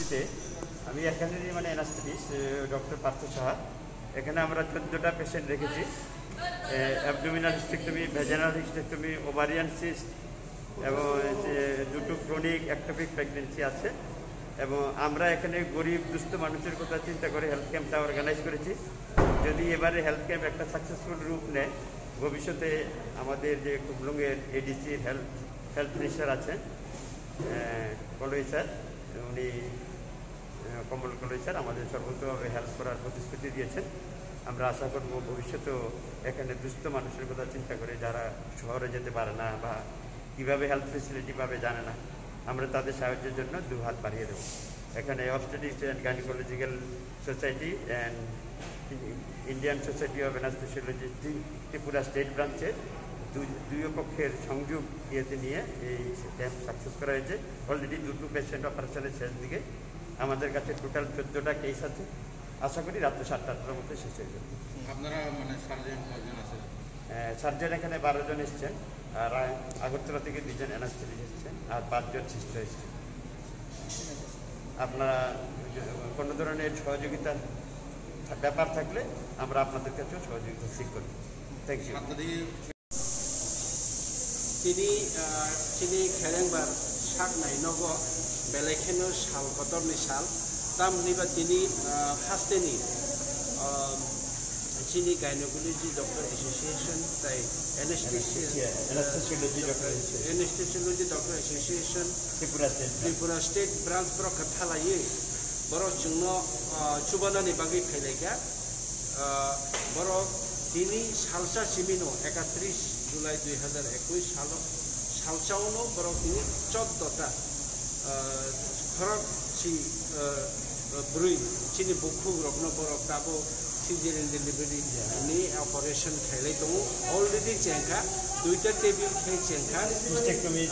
ইউনিটে আমি এখানেরই মানে অ্যানাস্থেটিস্ট ডক্টর পার্থ সাহা। এখানে আমরা 14টা পেশেন্ট রেখেছি। Abdominal hysterectomy, vaginal hysterectomy, ovarian cyst এবং দুটো ক্রনিক অ্যাক্টোপিক প্রেগনেন্সি আছে। এবং আমরা এখানে গরিব দুস্থ মানুষের কথা চিন্তা করে হেলথ ক্যাম্পটা অর্গানাইজ করেছি। যদি এবারে হেলথ ক্যাম্প একটা সাকসেসফুল রূপ নেয়, ভবিষ্যতে আমাদের যে কুমলুঙের এডিসির হেলথ মিনিস্টার আছেন কলই স্যার, উনি কমল কলই স্যার আমাদের সর্বোচ্চভাবে হেল্প করার প্রতিশ্রুতি দিয়েছেন। আমরা আশা করব ভবিষ্যতেও এখানে দুস্থ মানুষের কথা চিন্তা করে যারা শহরে যেতে পারে না বা কীভাবে হেলথ ফেসিলিটি পাবে জানে না, আমরা তাদের সাহায্যের জন্য 2 হাত বাড়িয়ে দেবো। এখানে obstetrics and gynaecological society and Indian society of anaesthesiology Tripura state ব্রাঞ্চের দুই পক্ষের সংযোগ ইয়েতে নিয়ে এই ক্যাম্প সাকসেস করা হয়েছে। অলরেডি 2 পেশেন্ট অপারেশনের শেষ দিকে। আমাদের কাছে টোটাল 14টা কেস আছে। আশা করি রাত্রে 7টা-8টার মধ্যে শেষ হয়ে যাবে। আপনারা মানে সার্জন কজন আছে? সার্জন এখানে 12 জন এসছেন, আর আগরতলা থেকে 2 জন অ্যানাস্থেটিস্ট এসছেন, আর 5 জন সিস্টার এসছেন। আপনারা কোনো ধরনের সহযোগিতার ব্যাপার থাকলে আমরা আপনাদের কাছেও সহযোগিতা ঠিক করব। Thank you. তিনি খেলেংবার সাক নাইনগ বেলেखेनो साल बतरनि साल तामनिबा তিনি फार्स्टनि चिनी गायनोकलजी डॉक्टर एसोसिएशन ताई anaesthesiology doctor association Tripura state branch पर कथालायो बर जोंनो सुबानानि बागै फैलायगा बर दिनै सालसा सिमिनो 31 जुलाई 2021 साल सालसावनो बर दिनै 14टा खरक सी ब्रुई चिनी बुखु रखनो बरक दाबो सिजेरियन डिलीवरी नि ऑपरेशन खाइले दङ अलरेडी चेंखा 2टा टेबिल खे चेंखा हिस्टेक्टमी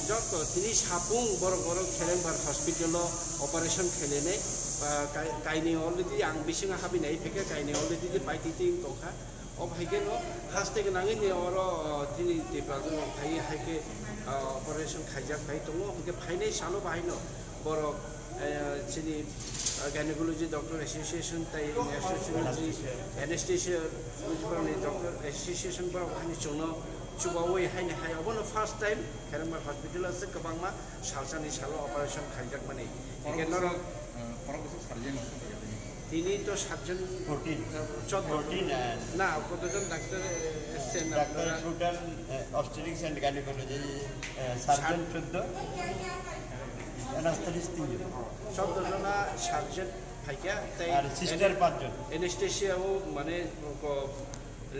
जक तिनी सापुं बर खेलेंबार हॉस्पिटल ऑपरेशन खेलेने काइनि अलरेडी आं बिसिङा हाबिनाय फेके काइनि अलरेडी बाइटिति दखा अब हाइकेनो हास्टेग नाङिनि अर तिनी देबाजो फाइ हाइके ऑपरेशन खाइजाक फाइ दङ हमके फाइनाय सानो बाहायनो बर चिनी गायनोकलजी डॉक्टर एसोसिएशन ताई एनेस्थेसिया डॉक्टर एसोसिएशन पर हानि जोंनो चुबावै हाइने हाय अबनो फर्स्ट टाइम खेरेंबार हॉस्पिटल से गोबांमा सालसानि साल ऑपरेशन खाइजाक माने एकेनर सार्जन তিনি তো 7জন 14 না কতজন ডাক্তার এসেছেন আপনারা? Total obstetrics and gynaecology surgeon 14, anaesthetist 3 জন, 14 জনা সার্জন ফাইকা তাই আর সিস্টার 5 জন। এনেস্থেসিয়াও মানে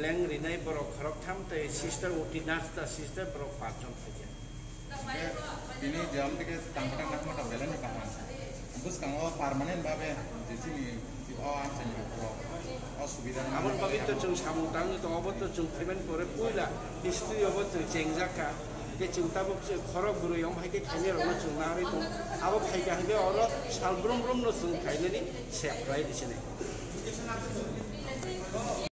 লেং রিনাই বড় খরক থাম তাই সিস্টার ওটি নার্সটা সিস্টার বড় 5 জন ফাইকা। তিনি জেল থেকে কামটা নাকমাটা বেলেন কামা bus kamu permanen babe di sini di असुविधा आमन पवित्र जों सामुदां तो अबत जों पेमेन्ट करे पुइला हिस्ट्री अबत जों जेंजाका के चिंताबक जे खरक गुरुयम हाइके खाइने रनो जों नारै दं आबो फाइगा हाइबे अर सालब्रम ब्रम न जों खाइनेनि सेफ्राय दिसने